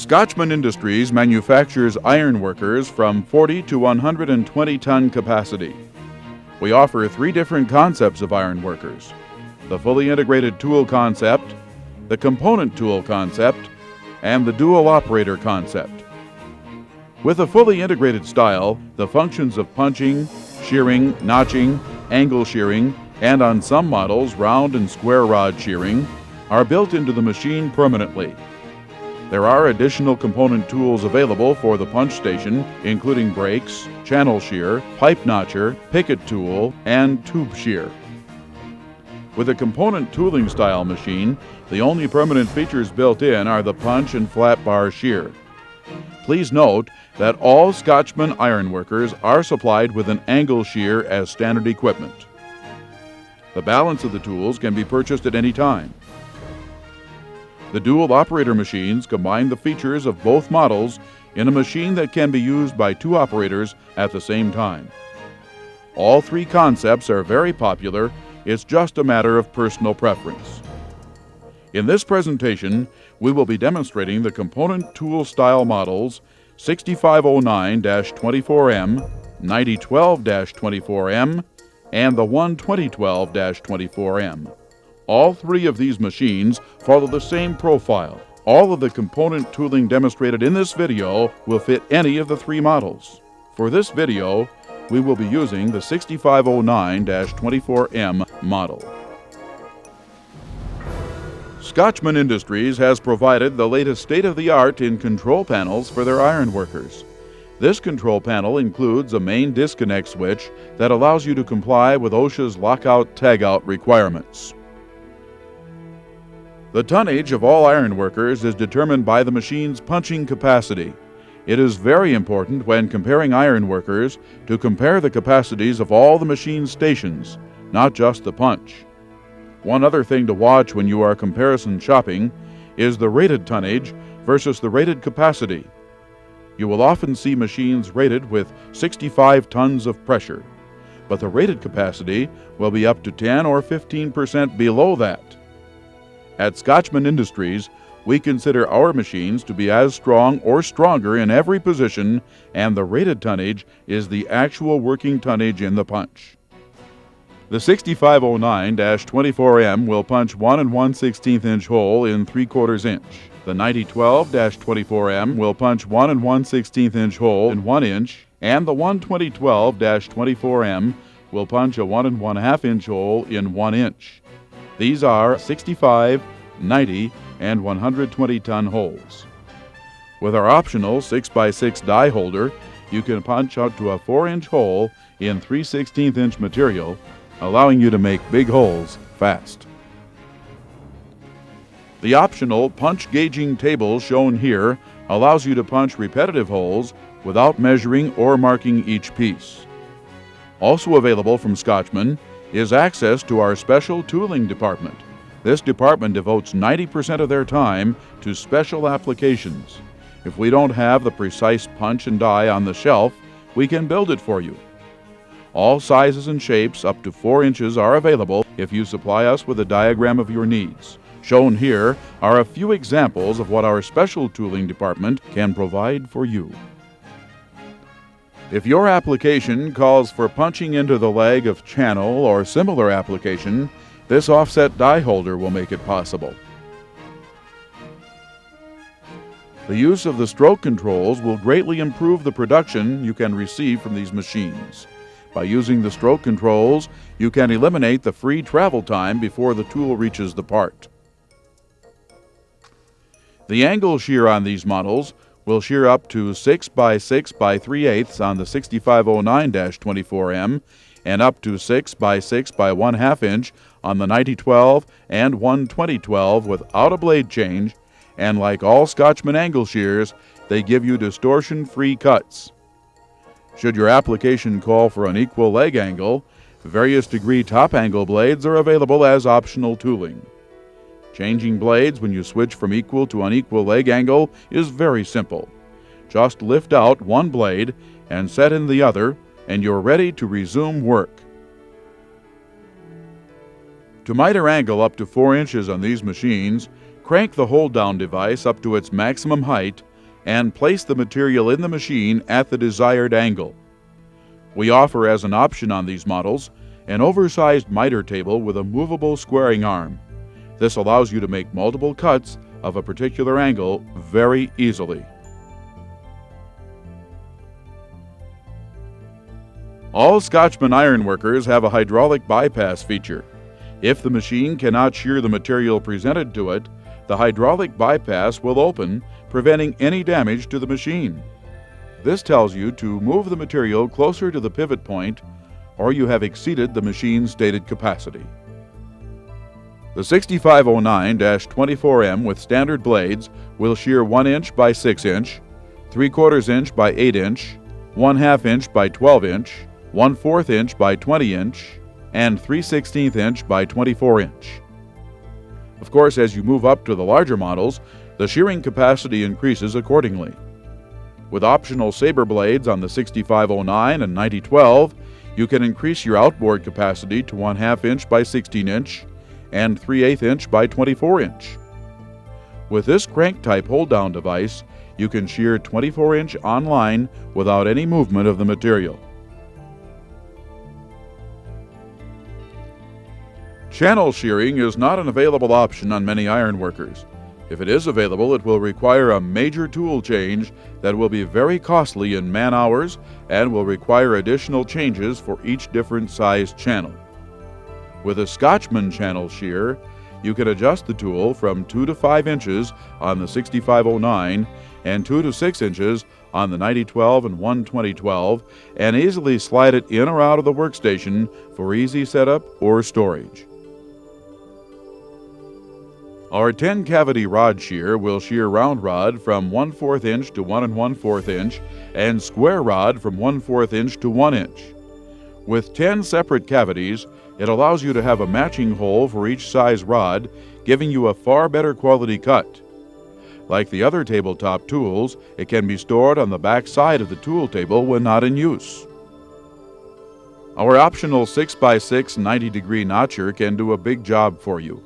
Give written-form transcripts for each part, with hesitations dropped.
Scotchman Industries manufactures ironworkers from 40 to 120 ton capacity. We offer three different concepts of ironworkers: the fully integrated tool concept, the component tool concept, and the dual operator concept. With a fully integrated style, the functions of punching, shearing, notching, angle shearing, and on some models round and square rod shearing are built into the machine permanently. There are additional component tools available for the punch station, including brakes, channel shear, pipe notcher, picket tool, and tube shear. With a component tooling style machine, the only permanent features built in are the punch and flat bar shear. Please note that all Scotchman ironworkers are supplied with an angle shear as standard equipment. The balance of the tools can be purchased at any time. The dual operator machines combine the features of both models in a machine that can be used by two operators at the same time. All three concepts are very popular. It's just a matter of personal preference. In this presentation, we will be demonstrating the component tool style models 6509-24M, 9012-24M, and the 12012-24M. All three of these machines follow the same profile. All of the component tooling demonstrated in this video will fit any of the three models. For this video, we will be using the 6509-24M model. Scotchman Industries has provided the latest state-of-the-art in control panels for their ironworkers. This control panel includes a main disconnect switch that allows you to comply with OSHA's lockout-tagout requirements. The tonnage of all ironworkers is determined by the machine's punching capacity. It is very important when comparing ironworkers to compare the capacities of all the machine stations, not just the punch. One other thing to watch when you are comparison shopping is the rated tonnage versus the rated capacity. You will often see machines rated with 65 tons of pressure, but the rated capacity will be up to 10 or 15% below that. At Scotchman Industries, we consider our machines to be as strong or stronger in every position, and the rated tonnage is the actual working tonnage in the punch. The 6509-24M will punch 1 1/16 inch hole in 3/4 inch. The 9012-24M will punch 1 1/16 inch hole in 1 inch, and the 12012-24M will punch a 1 1/2 inch hole in 1 inch. These are 65, 90, and 120 ton holes. With our optional 6x6 die holder, you can punch out to a 4-inch hole in 3/16 inch material, allowing you to make big holes fast. The optional punch gauging table shown here allows you to punch repetitive holes without measuring or marking each piece. Also available from Scotchman is access to our special tooling department. This department devotes 90% of their time to special applications. If we don't have the precise punch and die on the shelf, we can build it for you. All sizes and shapes up to 4 inches are available if you supply us with a diagram of your needs. Shown here are a few examples of what our special tooling department can provide for you. If your application calls for punching into the leg of channel or similar application, this offset die holder will make it possible. The use of the stroke controls will greatly improve the production you can receive from these machines. By using the stroke controls, you can eliminate the free travel time before the tool reaches the part. The angle shear on these models will shear up to 6x6 by 3/8 on the 6509-24M and up to 6x6 by 1/2 inch on the 9012 and 12012 without a blade change, and like all Scotchman angle shears, they give you distortion-free cuts. Should your application call for an equal leg angle, various degree top angle blades are available as optional tooling. Changing blades when you switch from equal to unequal leg angle is very simple. Just lift out one blade and set in the other, and you're ready to resume work. To miter angle up to 4 inches on these machines, crank the hold-down device up to its maximum height and place the material in the machine at the desired angle. We offer as an option on these models an oversized miter table with a movable squaring arm. This allows you to make multiple cuts of a particular angle very easily. All Scotchman ironworkers have a hydraulic bypass feature. If the machine cannot shear the material presented to it, the hydraulic bypass will open, preventing any damage to the machine. This tells you to move the material closer to the pivot point, or you have exceeded the machine's stated capacity. The 6509-24M with standard blades will shear 1 inch by 6 inch, 3/4 inch by 8 inch, 1/2 inch by 12 inch, 1/4 inch by 20 inch, and 3/16 inch by 24 inch. Of course, as you move up to the larger models, the shearing capacity increases accordingly. With optional saber blades on the 6509 and 9012, you can increase your outboard capacity to 1/2 inch by 16 inch and 3/8 inch by 24 inch. With this crank-type hold-down device, you can shear 24 inch on line without any movement of the material. Channel shearing is not an available option on many ironworkers. If it is available, it will require a major tool change that will be very costly in man-hours and will require additional changes for each different size channel. With a Scotchman channel shear, you can adjust the tool from 2 to 5 inches on the 6509 and 2 to 6 inches on the 9012 and 12012 and easily slide it in or out of the workstation for easy setup or storage. Our 10-cavity rod shear will shear round rod from 1/4 inch to 1 1/4 inch and square rod from 1/4 inch to 1 inch. With 10 separate cavities, it allows you to have a matching hole for each size rod, giving you a far better quality cut. Like the other tabletop tools, it can be stored on the back side of the tool table when not in use. Our optional 6x6 90-degree notcher can do a big job for you.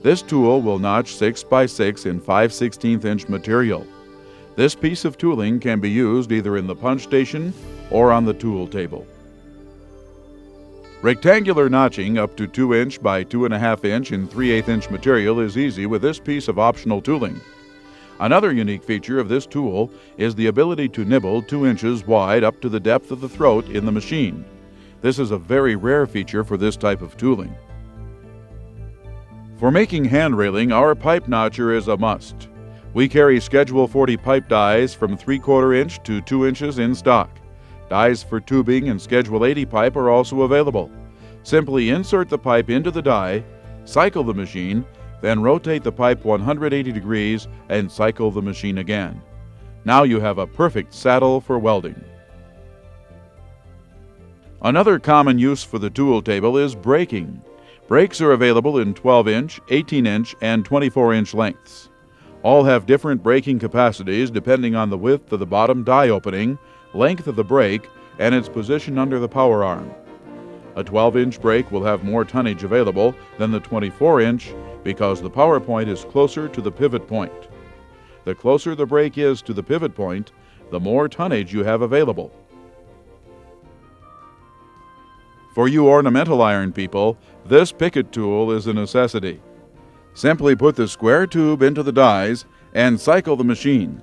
This tool will notch 6x6 in 5/16 inch material. This piece of tooling can be used either in the punch station or on the tool table. Rectangular notching up to 2 inch by 2.5 inch in 3/8 inch material is easy with this piece of optional tooling. Another unique feature of this tool is the ability to nibble 2 inches wide up to the depth of the throat in the machine. This is a very rare feature for this type of tooling. For making hand railing, our pipe notcher is a must. We carry Schedule 40 pipe dies from 3/4 inch to 2 inches in stock. Dies for tubing and Schedule 80 pipe are also available. Simply insert the pipe into the die, cycle the machine, then rotate the pipe 180 degrees and cycle the machine again. Now you have a perfect saddle for welding. Another common use for the tool table is braking. Brakes are available in 12-inch, 18-inch, and 24-inch lengths. All have different braking capacities depending on the width of the bottom die opening, length of the brake, and its position under the power arm. A 12-inch brake will have more tonnage available than the 24-inch because the power point is closer to the pivot point. The closer the brake is to the pivot point, the more tonnage you have available. For you ornamental iron people, this Picket tool is a necessity. Simply put the square tube into the dies and cycle the machine.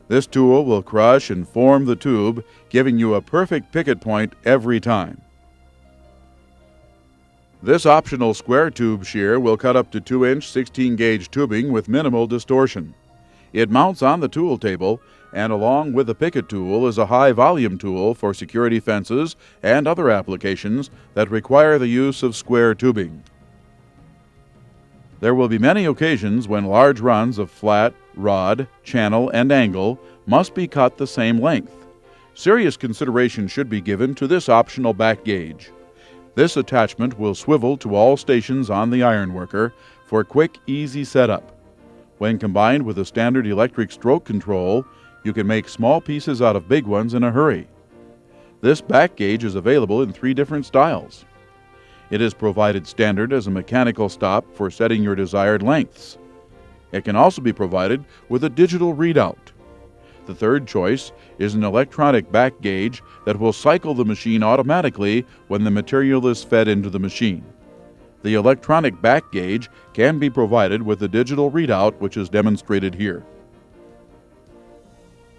This tool will crush and form the tube, giving you a perfect picket point every time. This optional square tube shear will cut up to 2-inch 16-gauge tubing with minimal distortion. It mounts on the tool table, and along with the Picket tool is a high-volume tool for security fences and other applications that require the use of square tubing. There will be many occasions when large runs of flat, rod, channel, and angle must be cut the same length. Serious consideration should be given to this optional back gauge. This attachment will swivel to all stations on the ironworker for quick, easy setup. When combined with a standard electric stroke control, you can make small pieces out of big ones in a hurry. This back gauge is available in 3 different styles. It is provided standard as a mechanical stop for setting your desired lengths. It can also be provided with a digital readout. The third choice is an electronic back gauge that will cycle the machine automatically when the material is fed into the machine. The electronic back gauge can be provided with a digital readout, which is demonstrated here.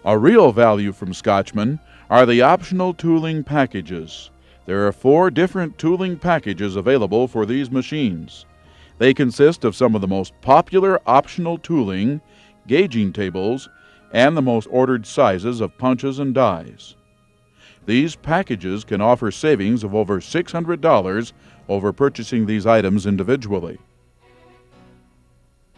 A real value from Scotchman are the optional tooling packages. There are 4 different tooling packages available for these machines. They consist of some of the most popular optional tooling, gauging tables, and the most ordered sizes of punches and dies. These packages can offer savings of over $600 over purchasing these items individually.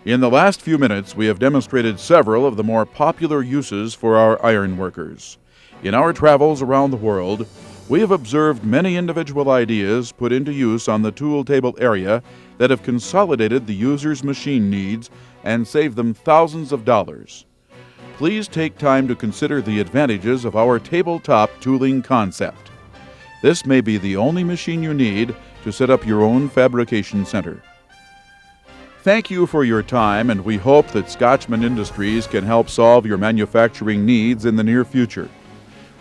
In the last few minutes, we have demonstrated several of the more popular uses for our ironworkers. In our travels around the world, we have observed many individual ideas put into use on the tool table area that have consolidated the user's machine needs and saved them thousands of dollars. Please take time to consider the advantages of our tabletop tooling concept. This may be the only machine you need to set up your own fabrication center. Thank you for your time, and we hope that Scotchman Industries can help solve your manufacturing needs in the near future.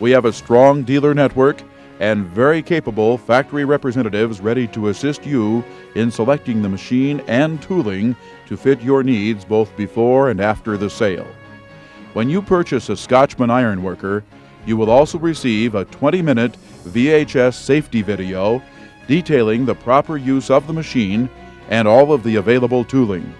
We have a strong dealer network and very capable factory representatives ready to assist you in selecting the machine and tooling to fit your needs both before and after the sale. When you purchase a Scotchman ironworker, you will also receive a 20-minute VHS safety video detailing the proper use of the machine and all of the available tooling.